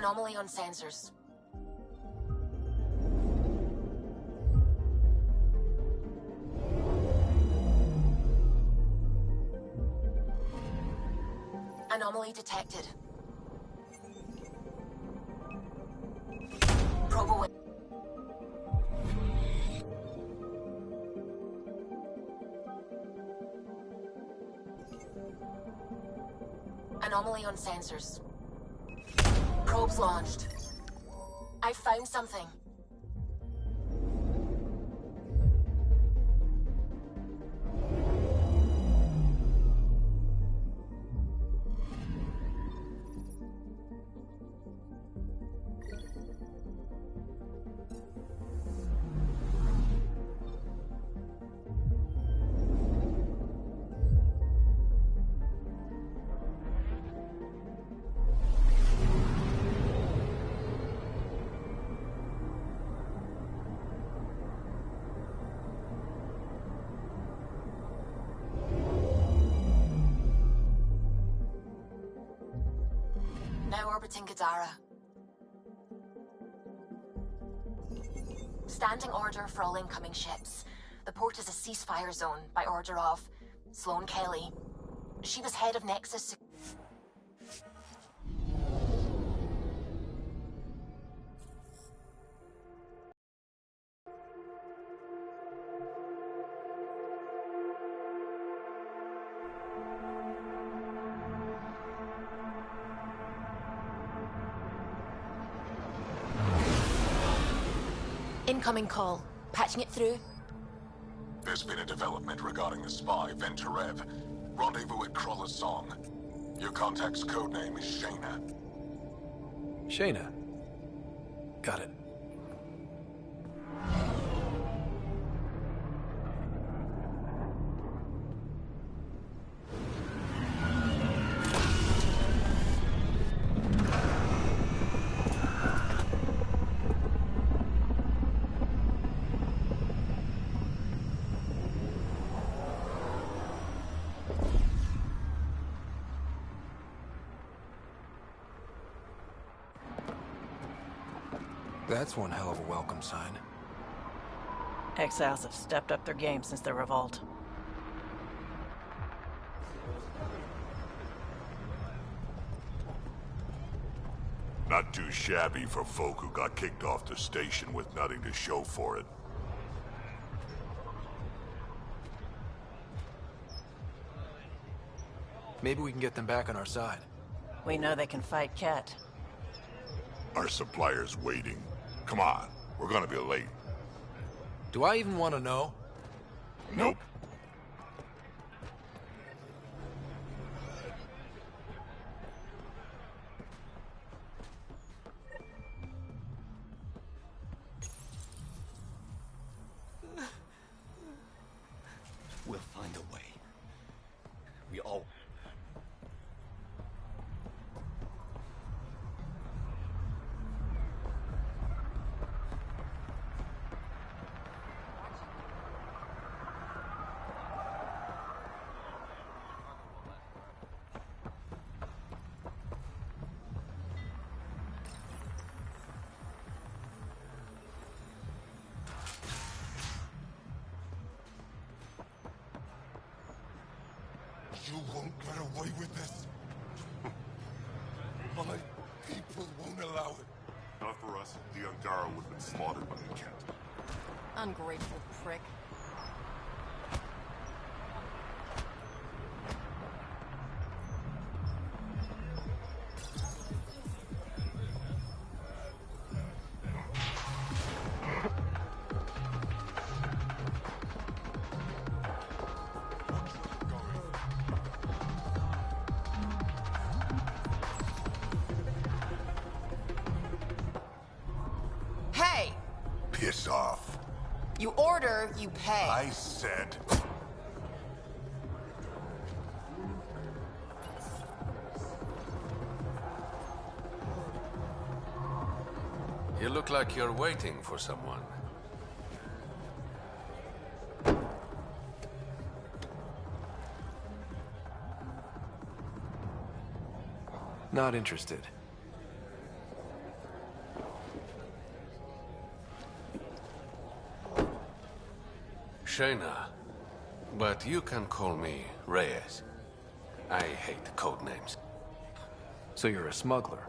Anomaly on sensors. Anomaly detected. Probe away. Anomaly on sensors. Probes launched. I found something. Now orbiting Gadara. Standing order for all incoming ships. The port is a ceasefire zone by order of Sloane Kelly. She was head of Nexus. Incoming call. Patching it through. There's been a development regarding the spy, Venturev. Rendezvous at Crawler's Song. Your contact's codename is Shayna. Shayna. Got it. That's one hell of a welcome sign. Exiles have stepped up their game since the revolt. Not too shabby for folk who got kicked off the station with nothing to show for it. Maybe we can get them back on our side. We know they can fight Ket. Our supplier's waiting. Come on, we're gonna be late. Do I even want to know? Nope. We'll find a way. We all... You won't get away with this. My people won't allow it. Not for us. The Angara would have been slaughtered by the Ket. Ungrateful prick. Hey! Piss off. You order, you pay. I said... You look like you're waiting for someone. Not interested. Shayna. But you can call me Reyes. I hate code names. So you're a smuggler?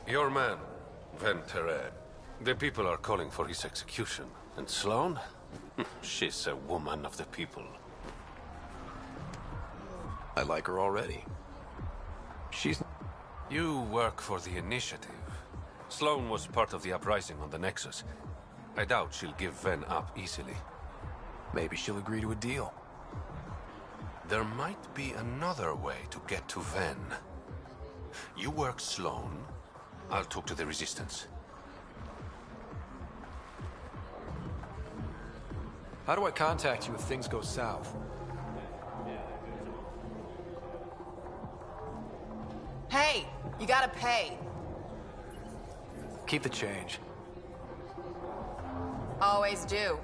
Your man, Ventered. The people are calling for his execution. And Sloane? She's a woman of the people. I like her already. She's... You work for the Initiative. Sloane was part of the uprising on the Nexus. I doubt she'll give Ven up easily. Maybe she'll agree to a deal. There might be another way to get to Ven. You work Sloane, I'll talk to the Resistance. How do I contact you if things go south? Hey, you gotta pay. Keep the change. Always do.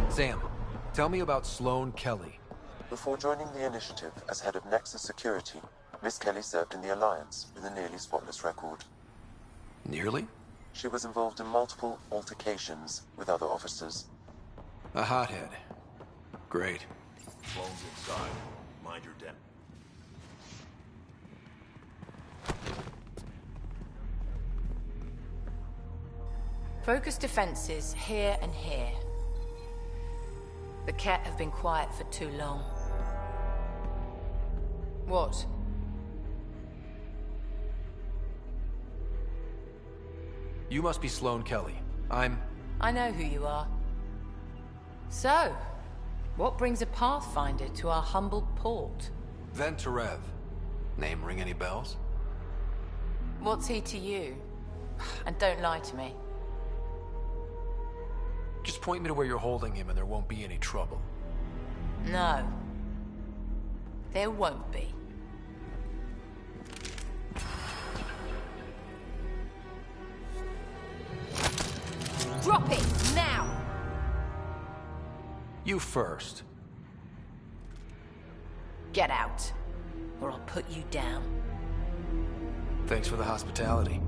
Sam, tell me about Sloane Kelly. Before joining the Initiative as head of Nexus Security, Miss Kelly served in the Alliance with a nearly spotless record. Nearly? She was involved in multiple altercations with other officers. A hothead. Great. Sloane's inside. Mind your den. Focus defenses here and here. The Ket have been quiet for too long. What? You must be Sloane Kelly. I know who you are. So, what brings a Pathfinder to our humble port? Venterev. Name ring any bells? What's he to you? And don't lie to me. Just point me to where you're holding him and there won't be any trouble. No. There won't be. Drop it, now! You first. Get out, or I'll put you down. Thanks for the hospitality.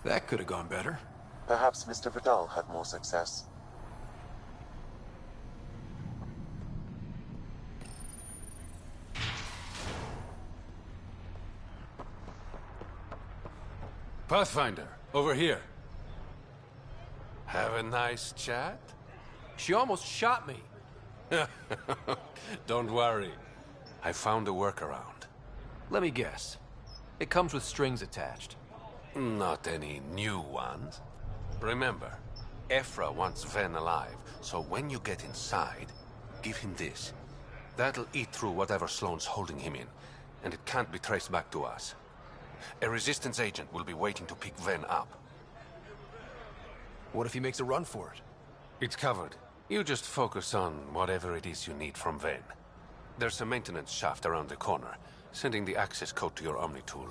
That could have gone better. Perhaps Mr. Vidal had more success. Pathfinder, over here. Have a nice chat? She almost shot me. Don't worry. I found a workaround. Let me guess. It comes with strings attached. Not any new ones. Remember, Ephra wants Ven alive, so when you get inside, give him this. That'll eat through whatever Sloane's holding him in, and it can't be traced back to us. A Resistance agent will be waiting to pick Ven up. What if he makes a run for it? It's covered. You just focus on whatever it is you need from Ven. There's a maintenance shaft around the corner, sending the access code to your Omni tool.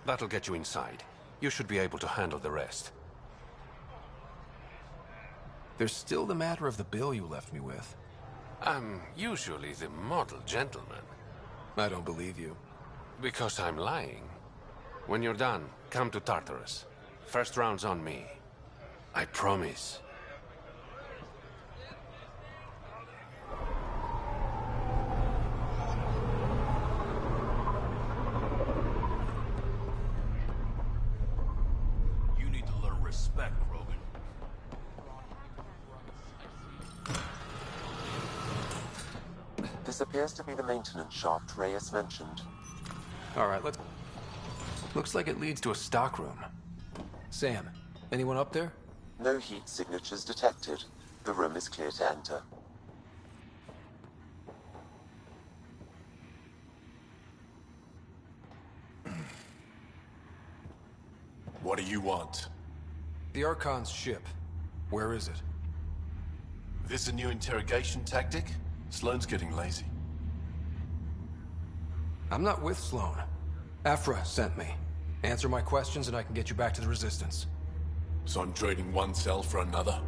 That'll get you inside. You should be able to handle the rest. There's still the matter of the bill you left me with. I'm usually the model gentleman. I don't believe you. Because I'm lying. When you're done, come to Tartarus. First round's on me. I promise. You need to learn respect, Rogan. This appears to be the maintenance shaft Reyes mentioned. All right, let's... Looks like it leads to a stockroom. Sam, anyone up there? No heat signatures detected. The room is clear to enter. What do you want? The Archon's ship. Where is it? This a new interrogation tactic? Sloane's getting lazy. I'm not with Sloane. Ephra sent me. Answer my questions and I can get you back to the Resistance. So I'm trading one cell for another?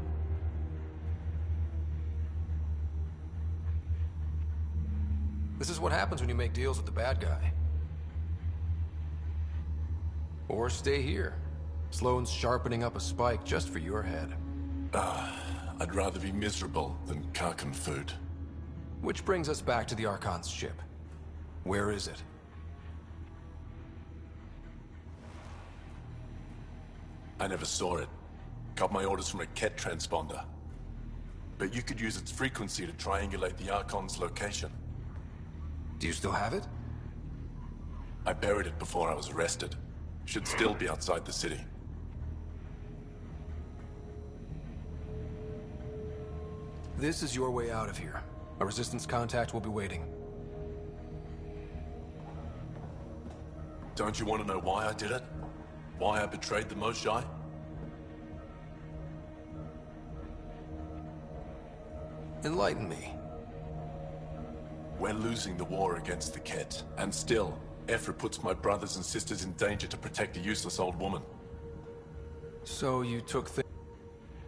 This is what happens when you make deals with the bad guy. Or stay here. Sloane's sharpening up a spike just for your head. I'd rather be miserable than Karkan food. Which brings us back to the Archon's ship. Where is it? I never saw it. Got my orders from a Ket transponder. But you could use its frequency to triangulate the Archon's location. Do you still have it? I buried it before I was arrested. Should still be outside the city. This is your way out of here. A Resistance contact will be waiting. Don't you want to know why I did it? Why I betrayed the Moshae? Enlighten me. We're losing the war against the Ket, and still, Ephra puts my brothers and sisters in danger to protect a useless old woman. So you took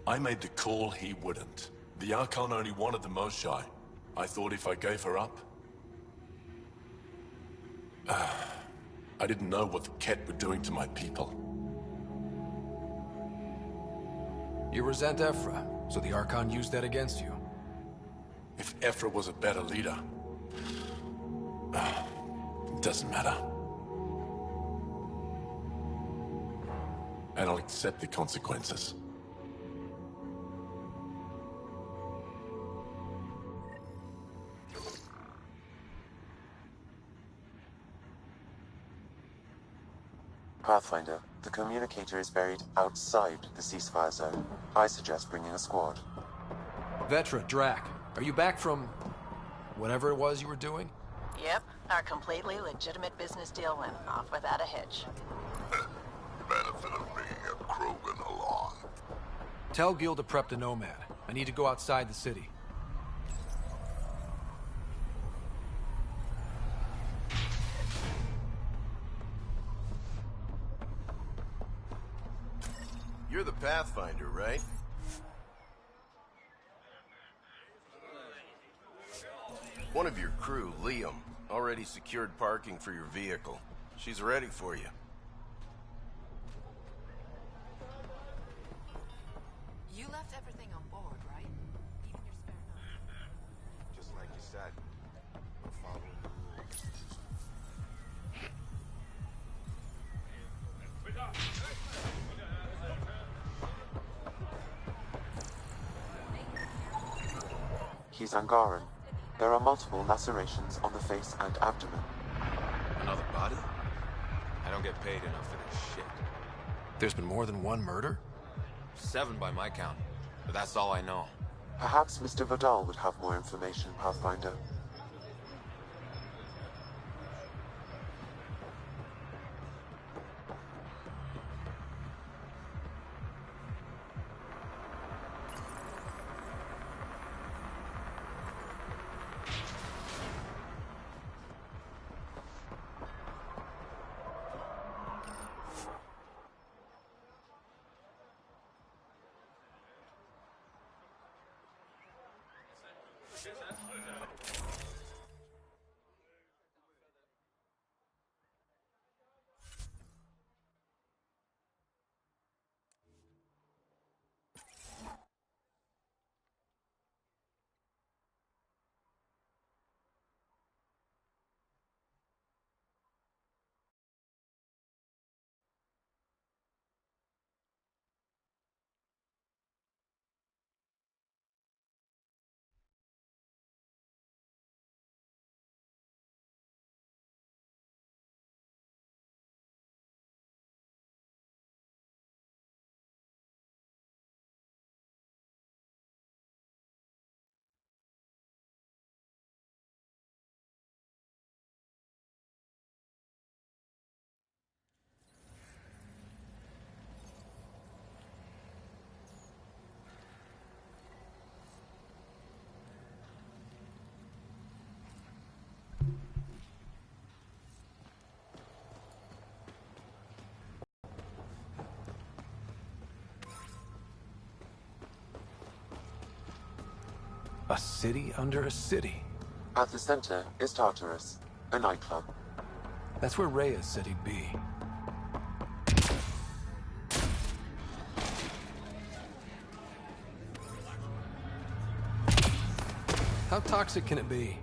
I made the call he wouldn't. The Archon only wanted the Moshae. I thought if I gave her up... I didn't know what the Ket were doing to my people. You resent Ephra, so the Archon used that against you. If Ephra was a better leader... it doesn't matter. And I'll accept the consequences. Pathfinder, the communicator is buried outside the ceasefire zone. I suggest bringing a squad. Vetra, Drac, are you back from... whatever it was you were doing? Yep, our completely legitimate business deal went off without a hitch. Benefit of bringing a Krogan along. Tell Gil to prep the Nomad. I need to go outside the city. You're the Pathfinder, right? One of your crew, Liam, already secured parking for your vehicle. She's ready for you. You left everything on board, right? Even your spare knife. Just like you said. I'm following the rules. He's Angaran. There are multiple lacerations on the face and abdomen. Another body? I don't get paid enough for this shit. There's been more than one murder? 7 by my count, but that's all I know. Perhaps Mr. Vidal would have more information, Pathfinder. A city under a city. At the center is Tartarus, a nightclub. That's where Rhea said he'd be. How toxic can it be?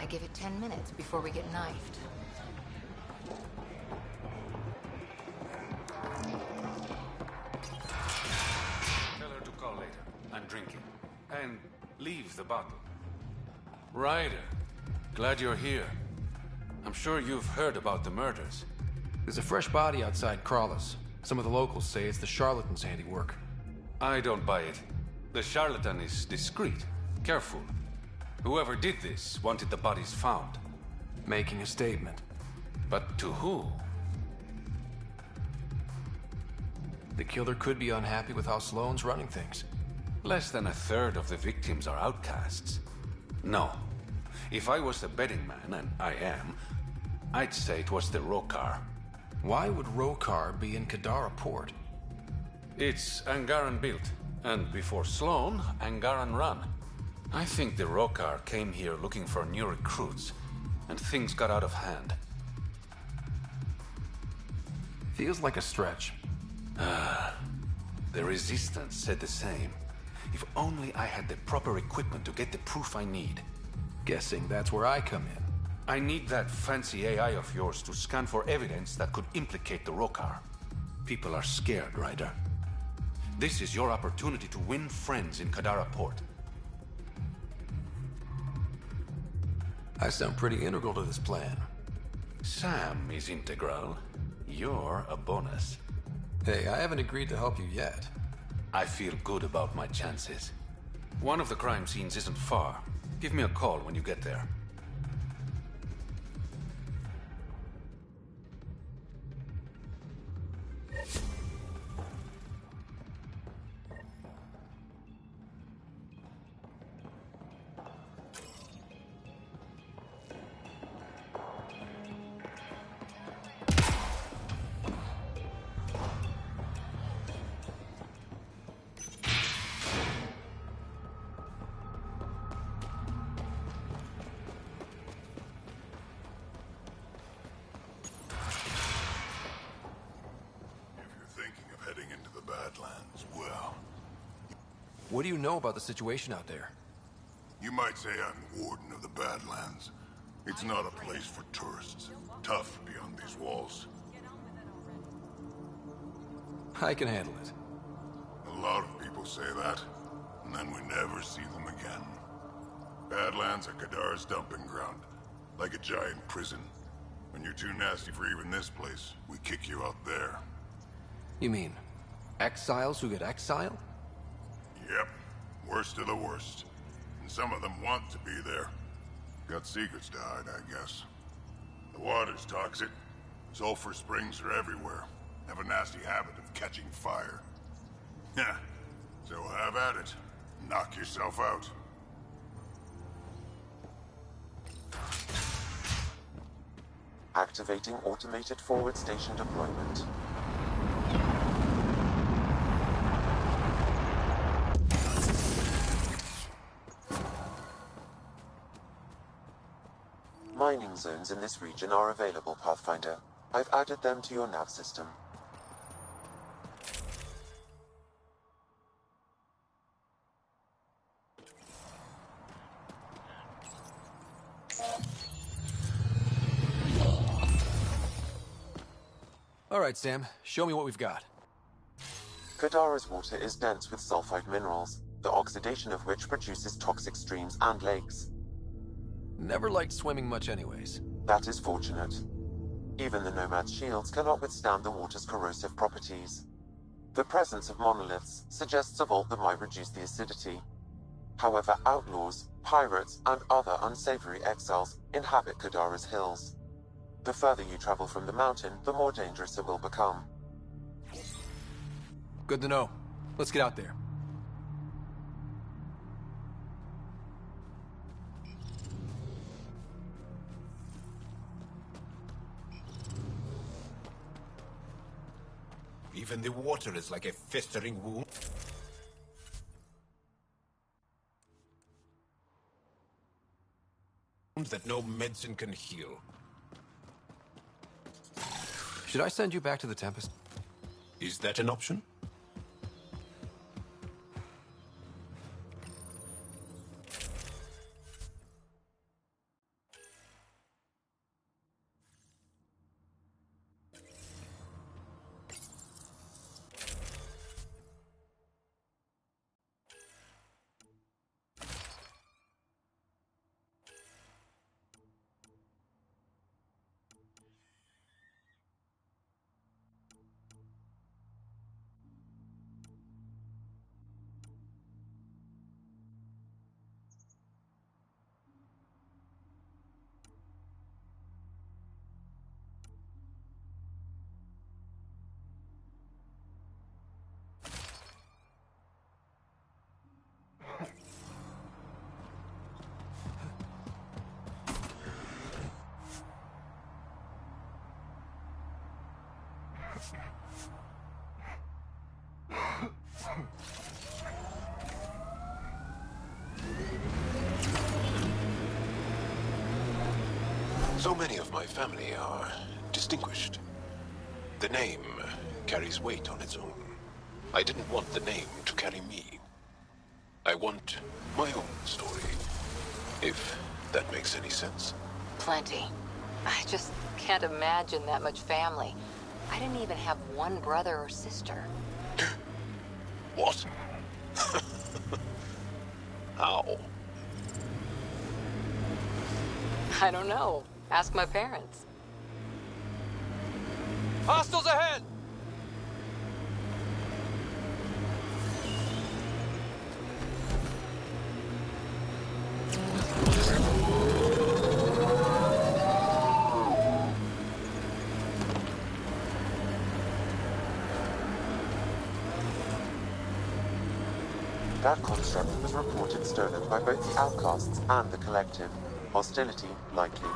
I give it 10 minutes before we get knifed. Tell her to call later. I'm drinking. And leave the bottle. Ryder, glad you're here. I'm sure you've heard about the murders. There's a fresh body outside Crawlers. Some of the locals say it's the charlatan's handiwork. I don't buy it. The charlatan is discreet, careful. Whoever did this wanted the bodies found. Making a statement. But to who? The killer could be unhappy with how Sloane's running things. Less than a third of the victims are outcasts. No. If I was a betting man, and I am, I'd say it was the Rokar. Why would Rokar be in Kadara port? It's Angaran built, and before Sloane, Angaran run. I think the Rokar came here looking for new recruits, and things got out of hand. Feels like a stretch. The Resistance said the same. If only I had the proper equipment to get the proof I need. Guessing that's where I come in. I need that fancy AI of yours to scan for evidence that could implicate the Rokar. People are scared, Ryder. This is your opportunity to win friends in Kadara Port. I sound pretty integral to this plan. Sam is integral. You're a bonus. Hey, I haven't agreed to help you yet. I feel good about my chances. One of the crime scenes isn't far. Give me a call when you get there. What do you know about the situation out there? You might say I'm warden of the Badlands. It's not a place for tourists. Tough beyond these walls. I can handle it. A lot of people say that, and then we never see them again. Badlands are Kadara's dumping ground, like a giant prison. When you're too nasty for even this place, we kick you out there. You mean, exiles who get exiled? Yep, worst of the worst. And some of them want to be there. Got secrets to hide, I guess. The water's toxic. Sulfur springs are everywhere. Have a nasty habit of catching fire. Yeah, so have at it. Knock yourself out. Activating automated forward station deployment. Mining zones in this region are available, Pathfinder. I've added them to your nav system. All right, Sam. Show me what we've got. Kadara's water is dense with sulfide minerals, the oxidation of which produces toxic streams and lakes. Never liked swimming much anyways. That is fortunate. Even the Nomad's shields cannot withstand the water's corrosive properties. The presence of monoliths suggests a vault that might reduce the acidity. However, outlaws, pirates, and other unsavory exiles inhabit Kadara's hills. The further you travel from the mountain, the more dangerous it will become. Good to know. Let's get out there. Even the water is like a festering wound. That no medicine can heal. Should I send you back to the Tempest? Is that an option? So many of my family are distinguished. The name carries weight on its own. I didn't want the name to carry me. I want my own story, if that makes any sense. Plenty. I just can't imagine that much family. I didn't even have one brother or sister. What? How? I don't know. Ask my parents. Hostiles ahead! That construct was reported stolen by both the Outcasts and the Collective. Hostility likely.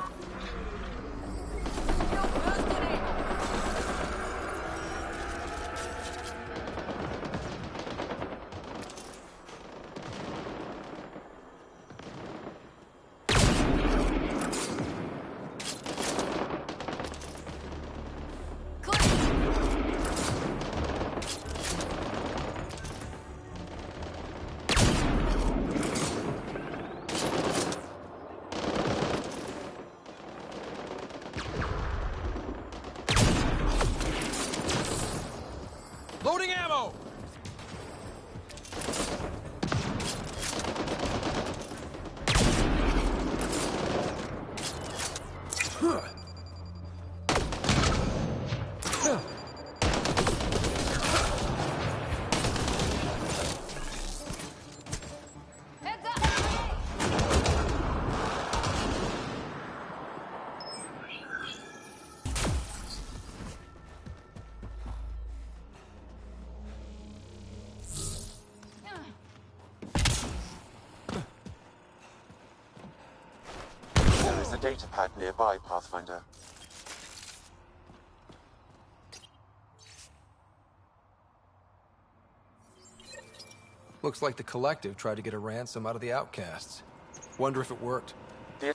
Loading ammo! There is a data pad nearby, Pathfinder. Looks like the Collective tried to get a ransom out of the Outcasts. Wonder if it worked. The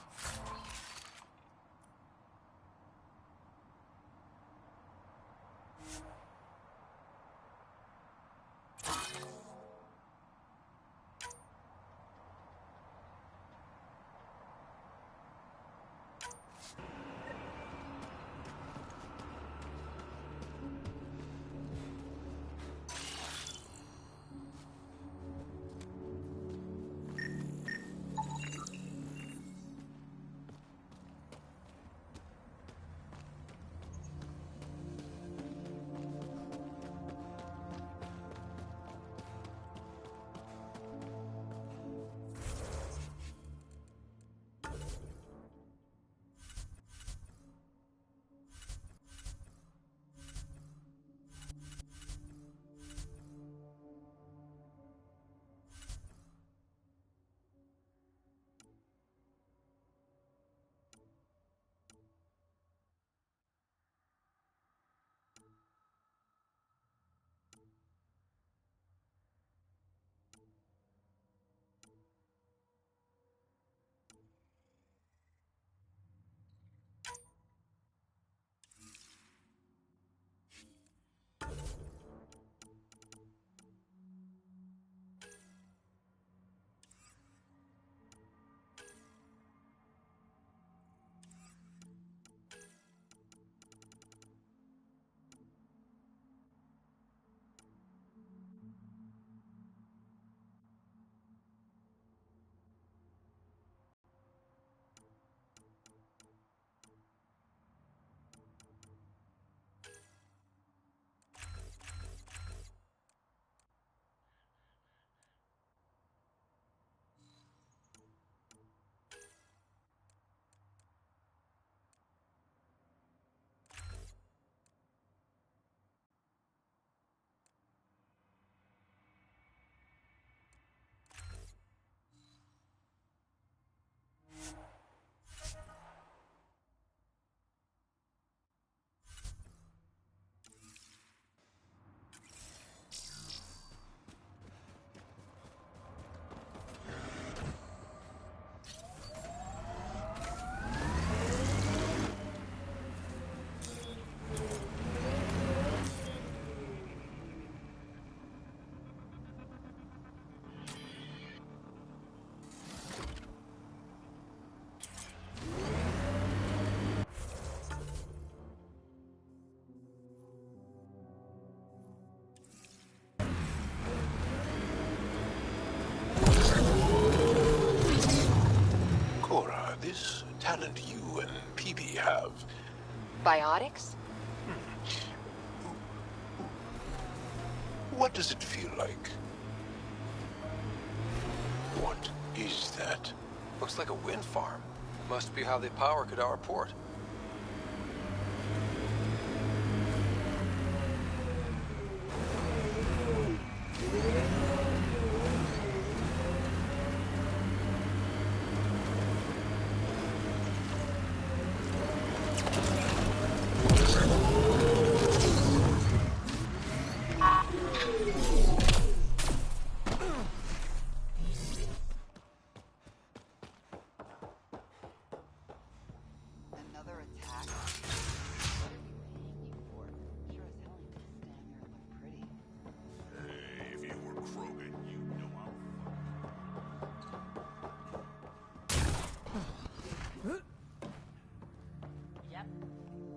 talent you and PB have. Biotics? What does it feel like? What is that? Looks like a wind farm. Must be how they power Kadara Port. Another attack? What are we paying you for? Sure as hell ain't gonna stand there and look pretty. Hey, if you were Krogan, you'd know I'm Yep.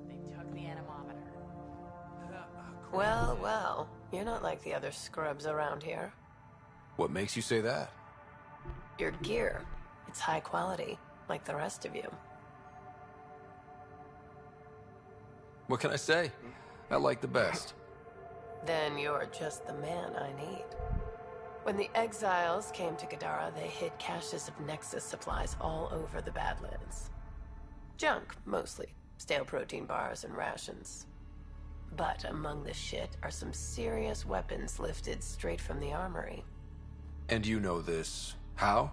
They took the anemometer. Well, well. You're not like the other scrubs around here. What makes you say that? Your gear. It's high quality, like the rest of you. What can I say? I like the best. Then you're just the man I need. When the exiles came to Kadara, they hid caches of Nexus supplies all over the Badlands. Junk, mostly. Stale protein bars and rations. But among the shit are some serious weapons lifted straight from the armory. And you know this. How?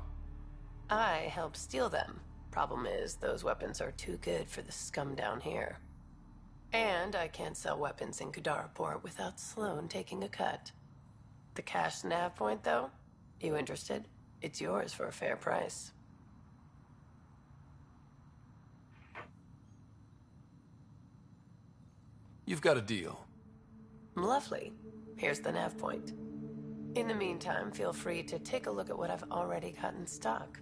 I helped steal them. Problem is, those weapons are too good for the scum down here. And I can't sell weapons in Kadaraport without Sloan taking a cut. The cash nav point, though? You interested? It's yours for a fair price. You've got a deal. Lovely. Here's the nav point. In the meantime, feel free to take a look at what I've already got in stock.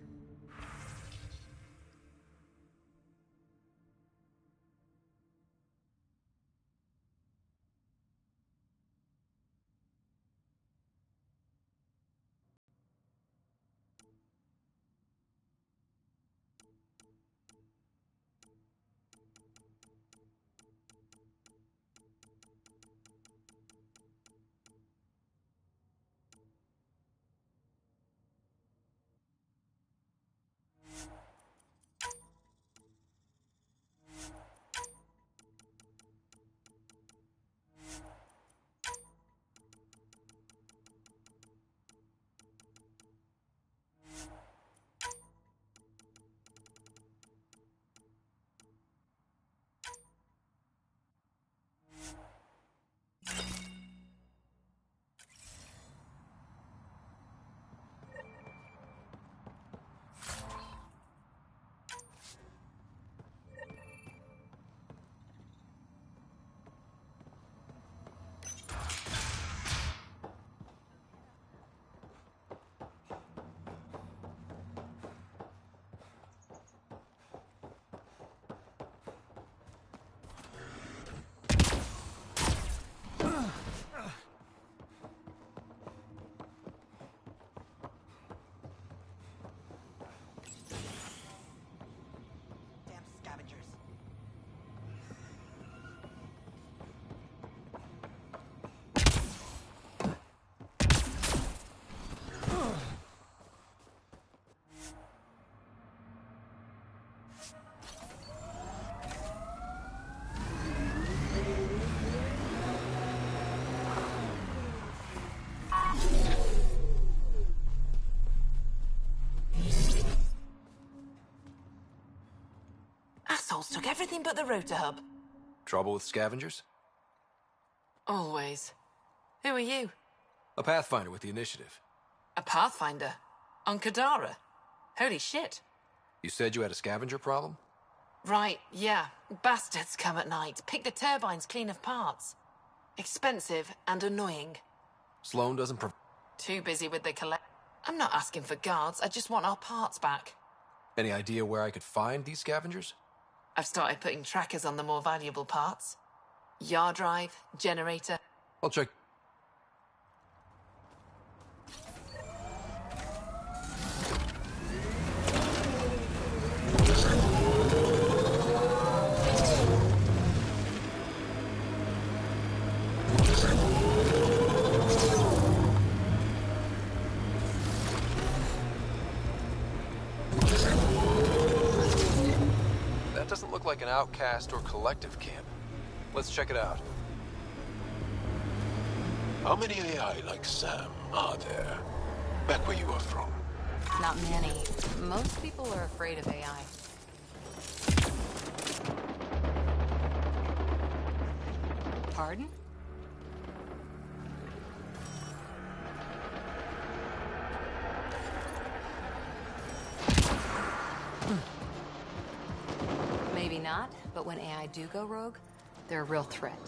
Damn scavengers. Assholes took everything but the rotor hub. Trouble with scavengers? Always. Who are you? A Pathfinder with the initiative. A Pathfinder? On Kadara? Holy shit. You said you had a scavenger problem? Right, yeah. Bastards come at night, pick the turbines clean of parts. Expensive and annoying. Sloan doesn't Too busy with the collect. I'm not asking for guards, I just want our parts back. Any idea where I could find these scavengers? I've started putting trackers on the more valuable parts. Yard drive, generator. I'll check. look like an outcast or collective camp. Let's check it out. How many AI like Sam are there? Back where you are from. Not many. Most people are afraid of AI. Pardon? Maybe not, but when AI do go rogue, they're a real threat.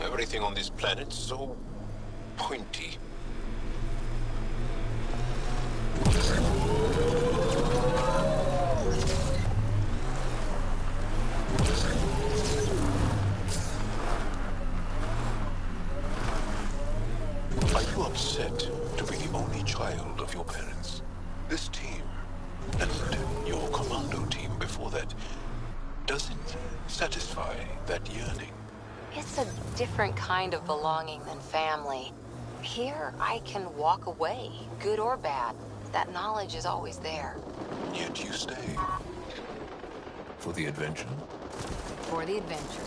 Everything on this planet so pointy. Are you upset to be the only child of your parents? This team, and your commando team before that, does it satisfy that yearning? It's a different kind of belonging than family. Here, I can walk away, good or bad. That knowledge is always there. Yet you stay. For the adventure? For the adventure.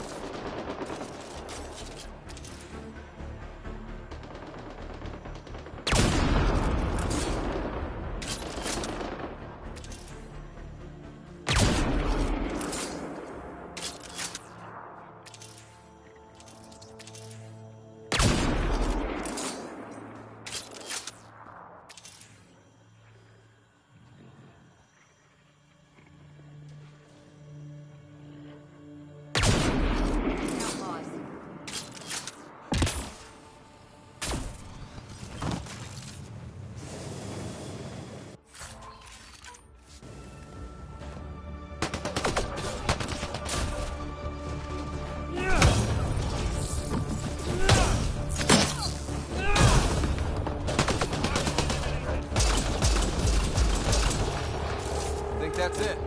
That's it.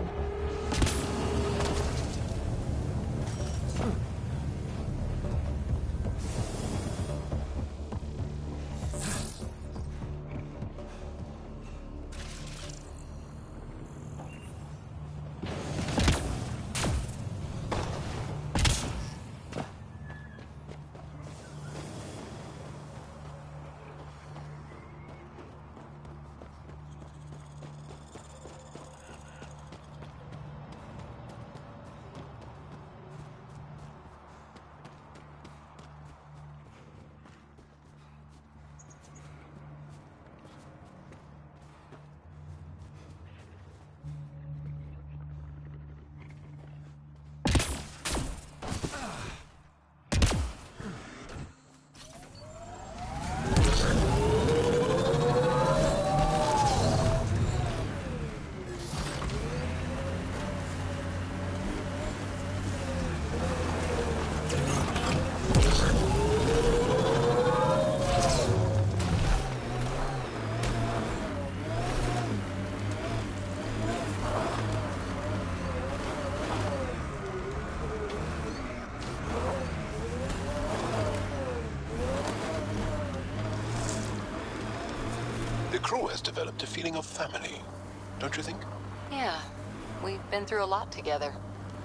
The crew has developed a feeling of family, don't you think? Yeah, we've been through a lot together.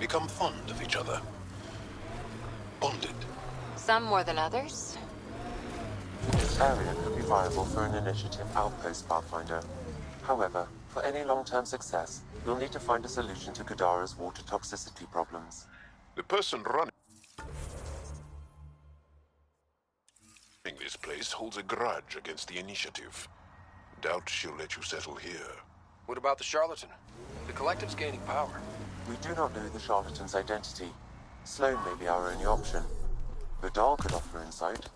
become fond of each other. Bonded. Some more than others. This area could be viable for an initiative outpost, Pathfinder. However, for any long-term success, you'll need to find a solution to Kadara's water toxicity problems. The person running this place holds a grudge against the initiative. Doubt she'll let you settle here. What about the charlatan? The collective's gaining power. We do not know the charlatan's identity. Sloane may be our only option. Vidal could offer insight.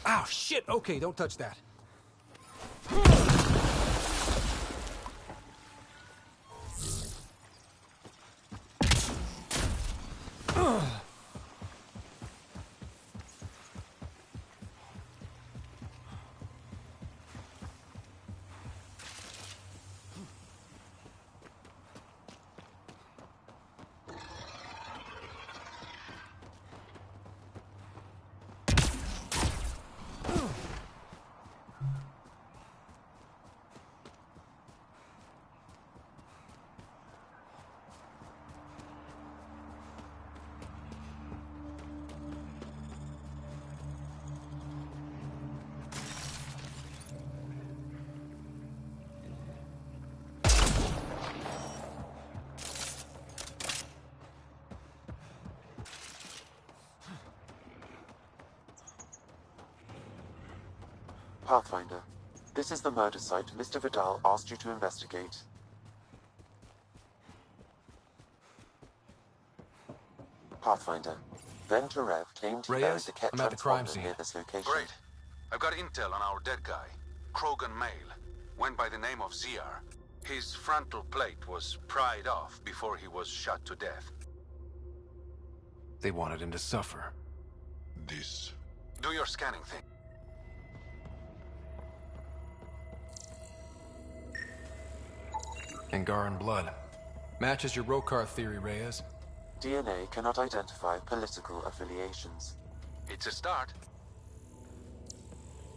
Ow, shit! Okay, don't touch that. Pathfinder, this is the murder site Mr. Vidal asked you to investigate. Pathfinder, Venturev claimed he buried Reyes, the Ket I'm at the crime transponder scene. near this location. Great. I've got intel on our dead guy. Krogan male. Went by the name of Ziar. His frontal plate was pried off before he was shot to death. They wanted him to suffer. This. Do your scanning thing. Angaran blood. Matches your Rokar theory, Reyes. DNA cannot identify political affiliations. It's a start.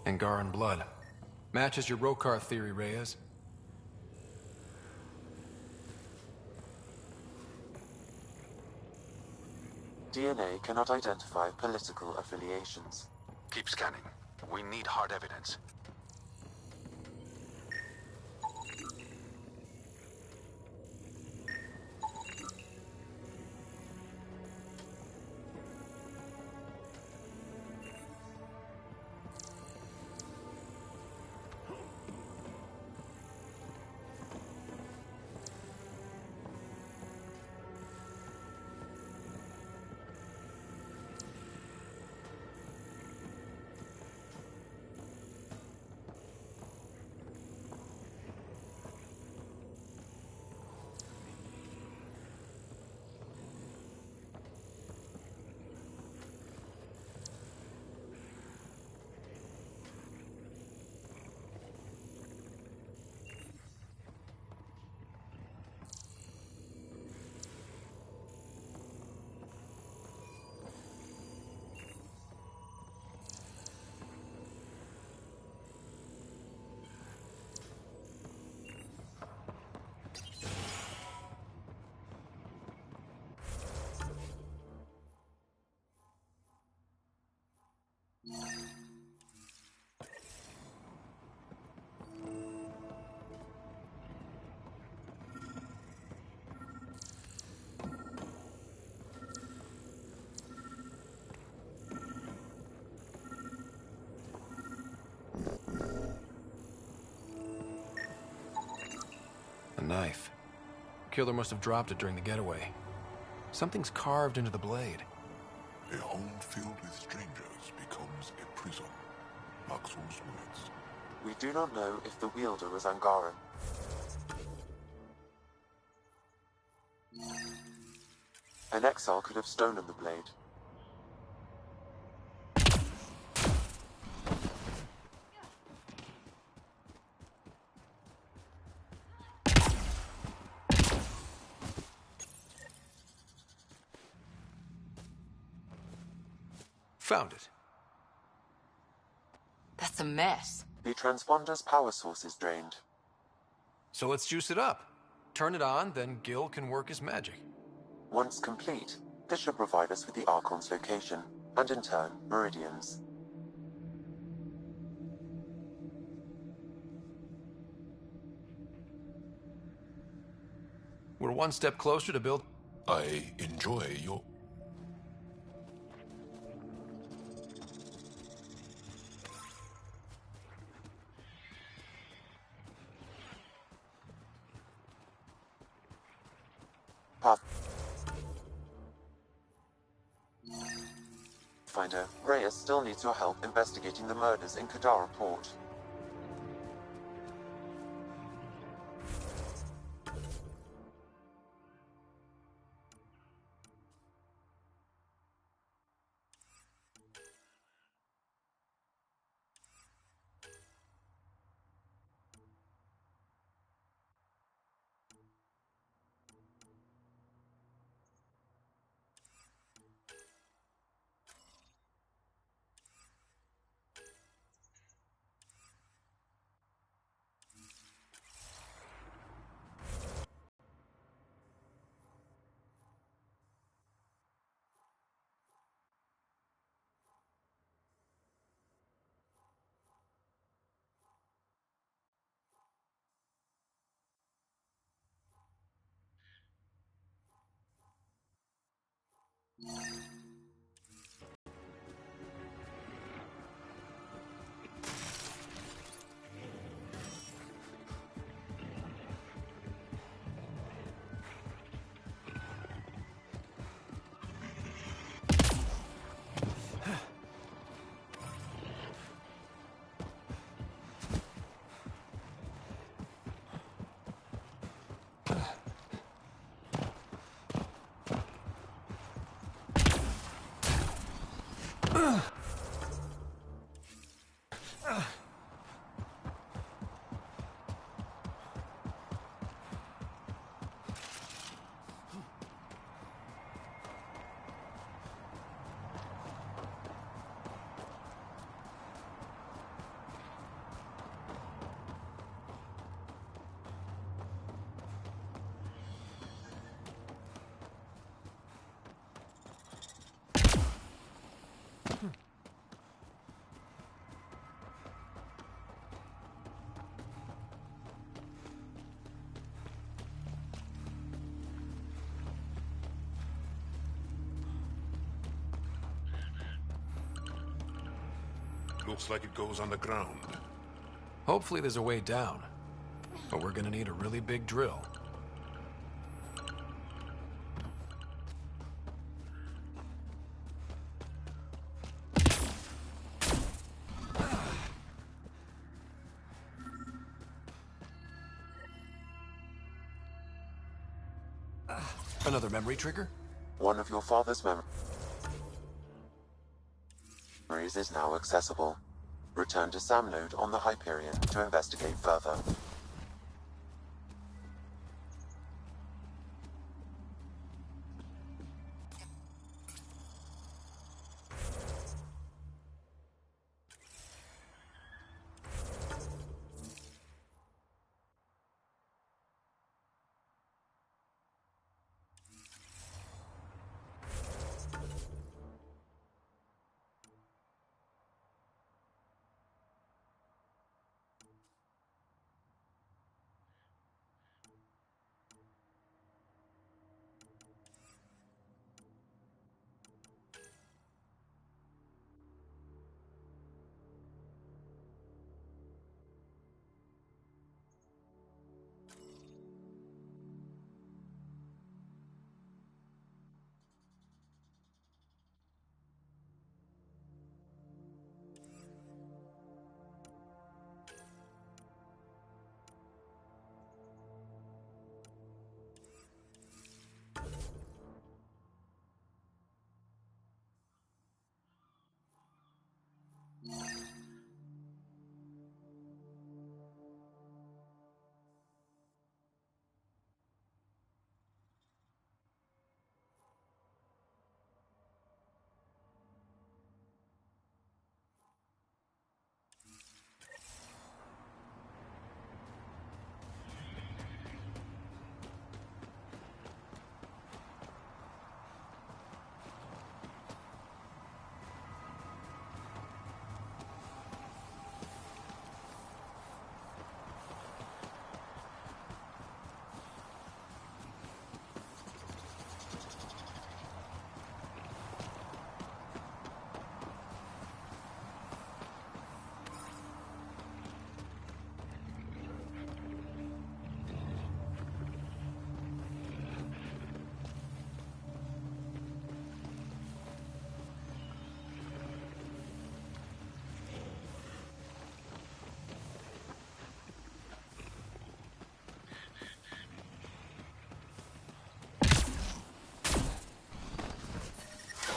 Angaran blood. Matches your Rokar theory, Reyes. DNA cannot identify political affiliations. Keep scanning. We need hard evidence. A knife. Killer must have dropped it during the getaway. Something's carved into the blade. A home filled with strangers becomes a prison. Maxwell's words. We do not know if the wielder was Angaran. An exile could have stolen the blade. Found it. That's a mess. The transponder's power source is drained. So let's juice it up. Turn it on, then Gil can work his magic. Once complete, this should provide us with the Archon's location, and in turn, Meridian's. We're one step closer to build... I enjoy your... Pathfinder, Reyes still needs your help investigating the murders in Kadara Port. Looks like it goes underground. Hopefully there's a way down. But we're gonna need a really big drill. Another memory trigger? One of your father's memories is now accessible. Return to Sam Node on the Hyperion to investigate further.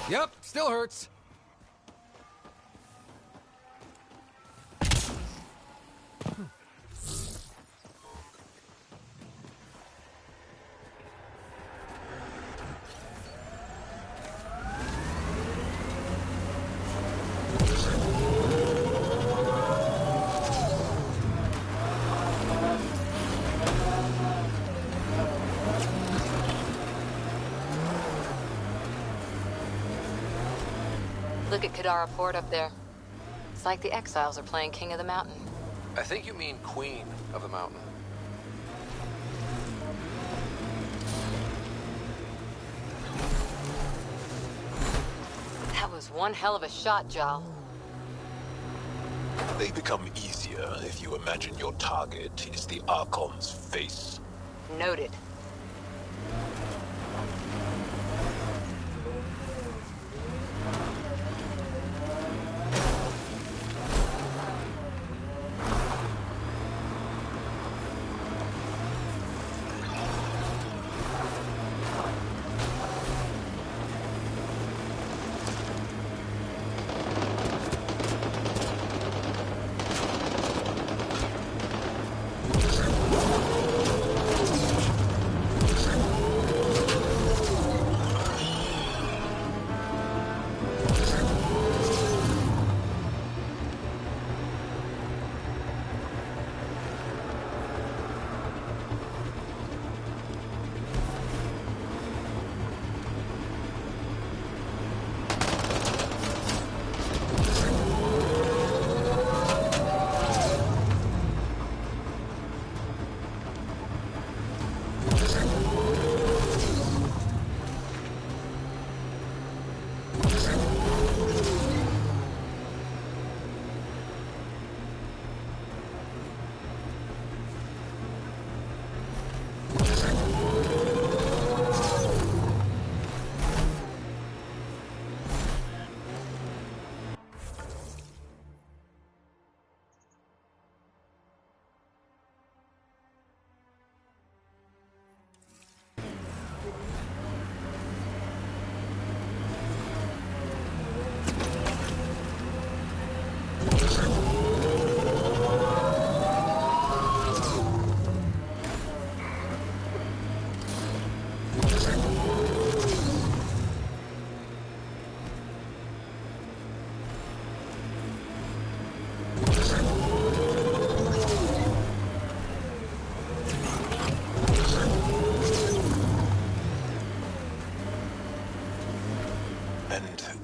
Yep, still hurts. Look at Kadara Port up there. It's like the Exiles are playing King of the Mountain. I think you mean Queen of the Mountain. That was one hell of a shot, Jal. They become easier if you imagine your target is the Archon's face. Noted.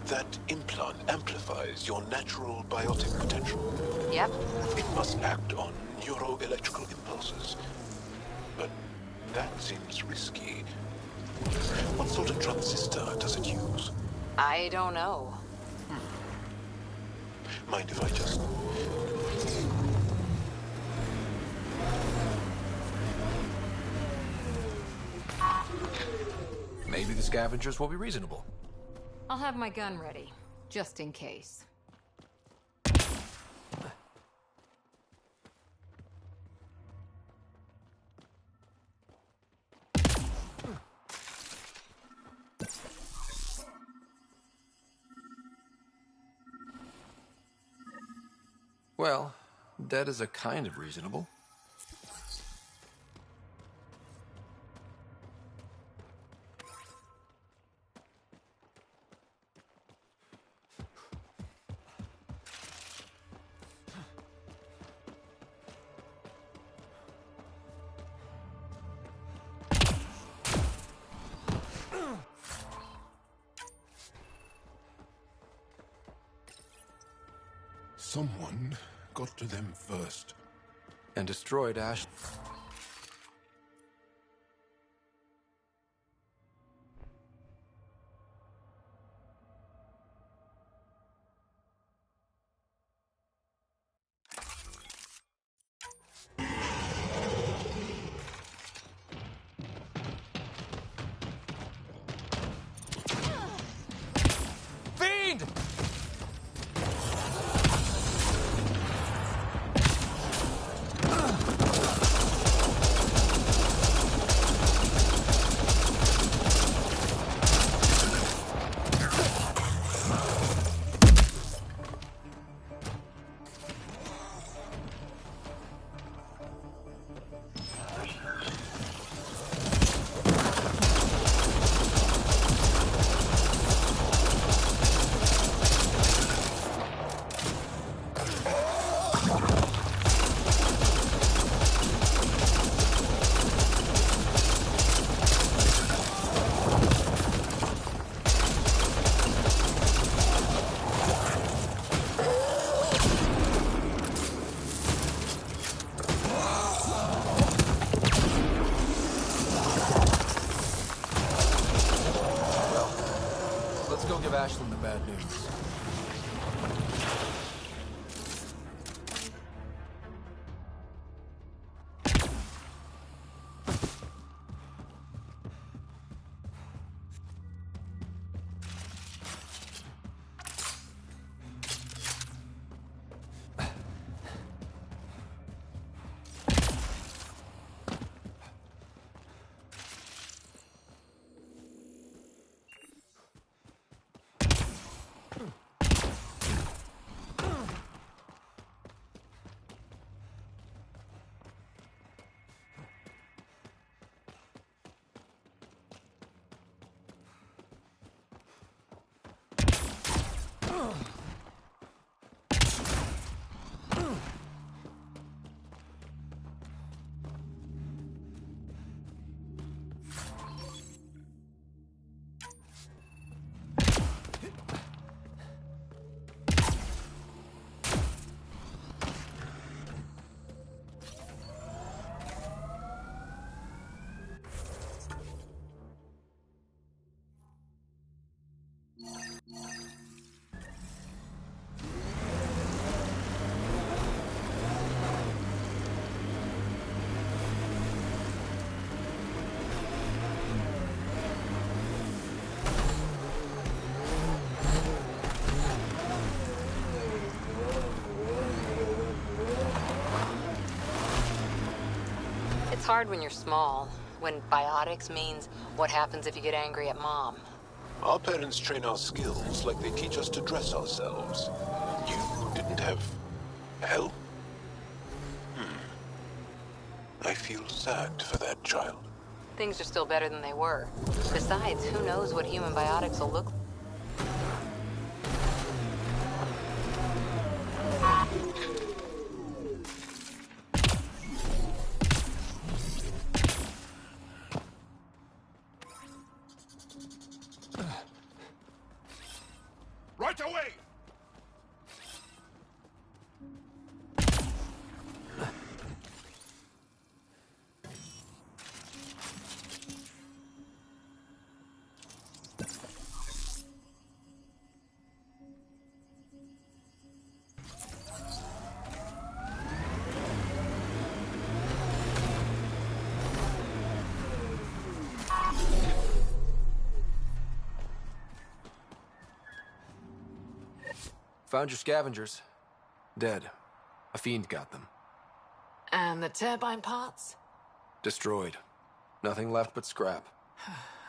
That implant amplifies your natural biotic potential. Yep. It must act on neuroelectrical impulses. But that seems risky. What sort of transistor does it use? I don't know. Mind if I just... Maybe the scavengers will be reasonable. I'll have my gun ready, just in case. Well, that is a kind of reasonable. Someone got to them first. And destroyed Ash. Fiend! It's hard when you're small, when biotics means what happens if you get angry at Mom. Our parents train our skills like they teach us to dress ourselves. You didn't have help? I feel sad for that child. Things are still better than they were. Besides, who knows what human biotics will look like? Right away! Found your scavengers. Dead. A fiend got them. And the turbine parts? Destroyed. Nothing left but scrap.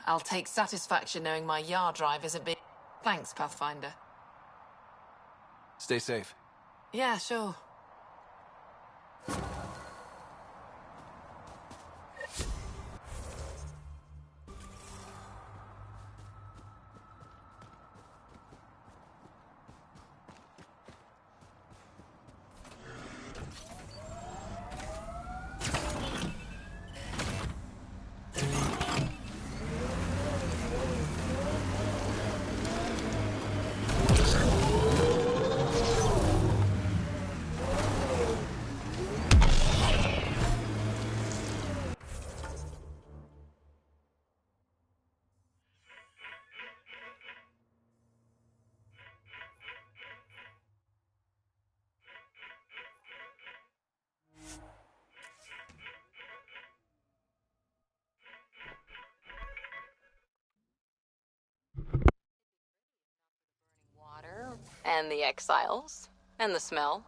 I'll take satisfaction knowing my yard drive is a bit... Thanks, Pathfinder. Stay safe. Yeah, sure. Water, and the exiles, and the smell.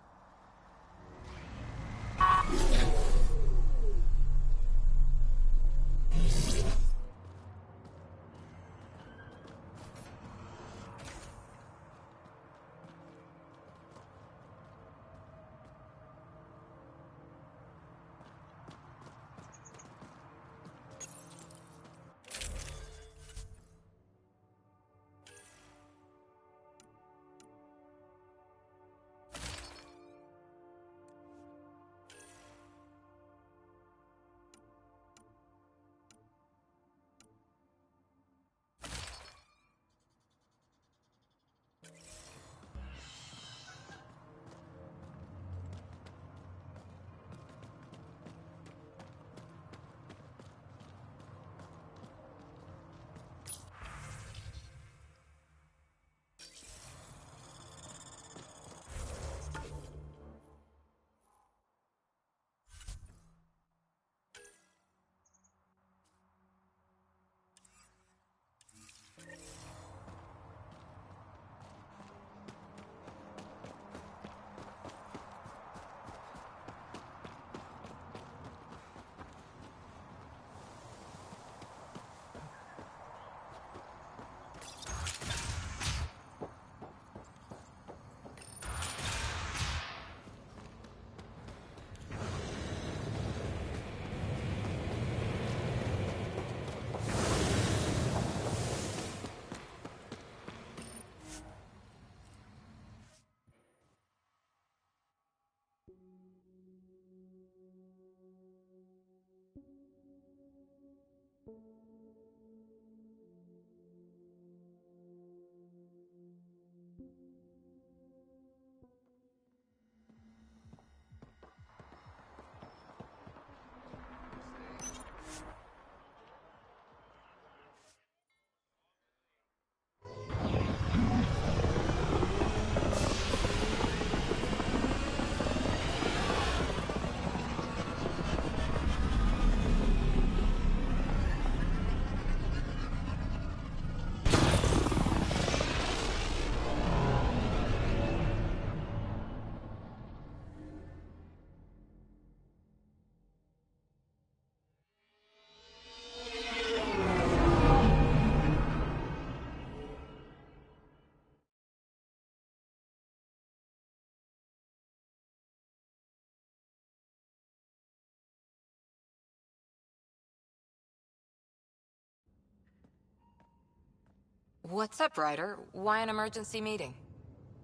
What's up, Ryder? Why an emergency meeting?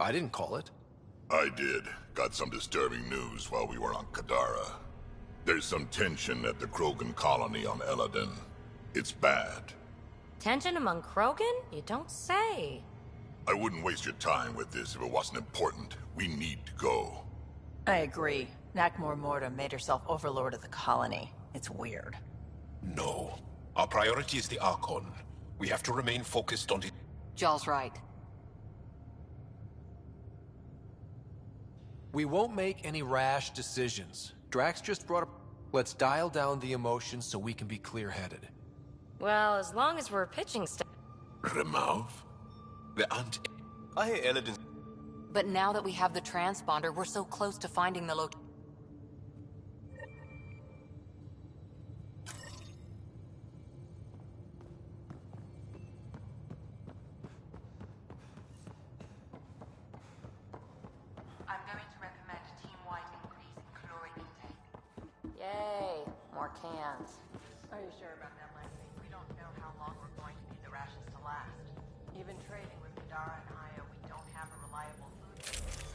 I didn't call it. I did. Got some disturbing news while we were on Kadara. There's some tension at the Krogan colony on Eladin. It's bad. Tension among Krogan? You don't say. I wouldn't waste your time with this if it wasn't important. We need to go. I agree. Nakmor Morta made herself overlord of the colony. It's weird. No. Our priority is the Archon. We have to remain focused on it. Jaal's right. We won't make any rash decisions. Drax just brought up... Let's dial down the emotions so we can be clear-headed. Well, as long as we're pitching stuff. Remove? There aren't... I hate Eladin. But now that we have the transponder, we're so close to finding the location. I'm going to recommend a team-wide increase in caloric intake. Yay, more cans. Are you sure about that, Leslie? We don't know how long we're going to need the rations to last. Even trading with Kadara and Aya, we don't have a reliable food source.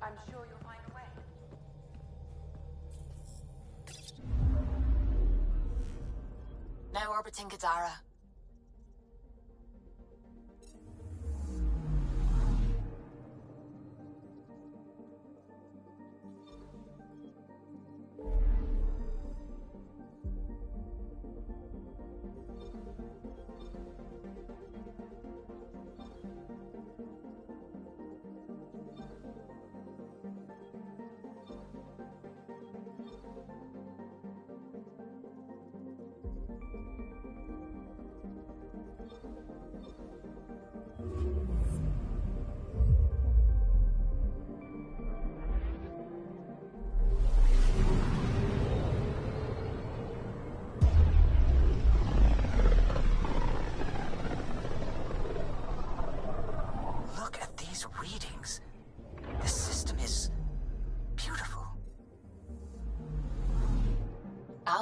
I'm sure you'll find a way. Now orbiting Kadara.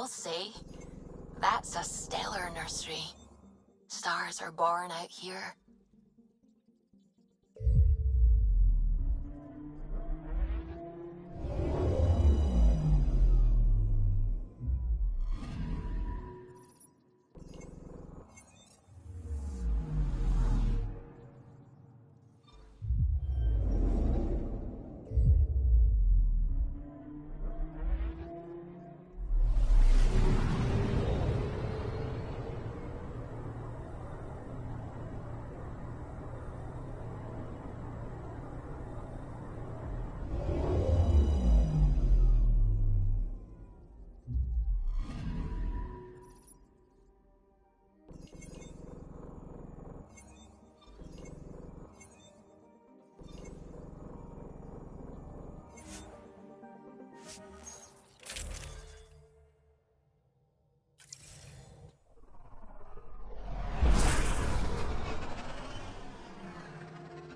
I'll say, that's a stellar nursery. Stars are born out here.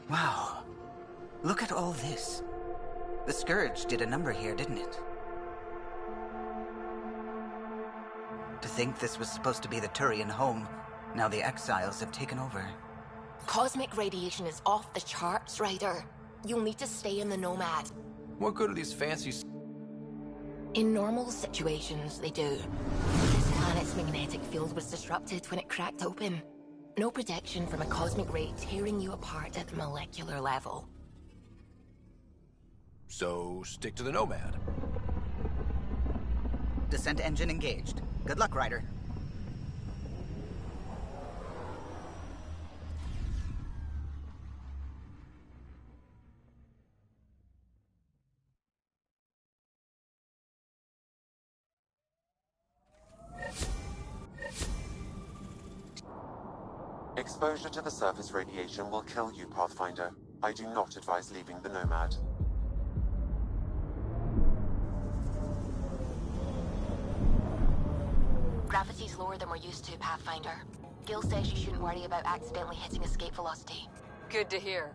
Wow. Look at all this. The Scourge did a number here, didn't it? To think this was supposed to be the Turian home, now the Exiles have taken over. Cosmic radiation is off the charts, Ryder. You'll need to stay in the Nomad. What good are these fancy... In normal situations, they do. This planet's magnetic field was disrupted when it cracked open. No protection from a cosmic ray tearing you apart at the molecular level. So, stick to the Nomad. Descent engine engaged. Good luck, Ryder. Exposure to the surface radiation will kill you, Pathfinder. I do not advise leaving the Nomad. Gravity's lower than we're used to, Pathfinder. Gil says you shouldn't worry about accidentally hitting escape velocity. Good to hear.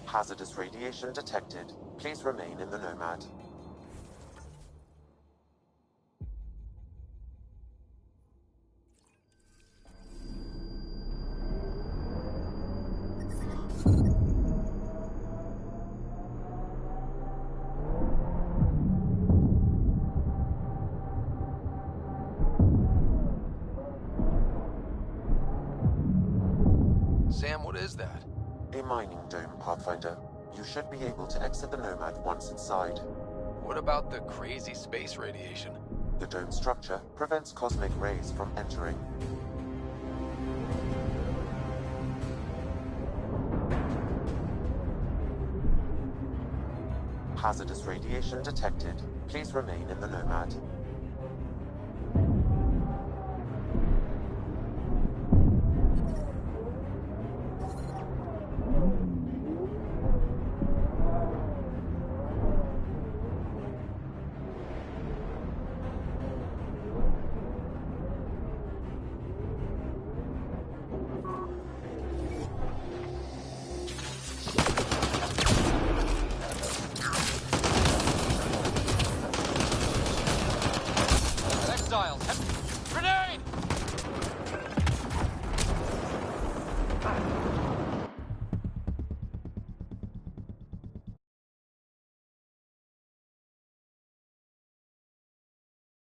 Hazardous radiation detected. Please remain in the Nomad. Sam, what is that? A mining dome, Pathfinder. You should be able to exit the Nomad once inside. What about the crazy space radiation? The dome structure prevents cosmic rays from entering. Hazardous radiation detected. Please remain in the Nomad.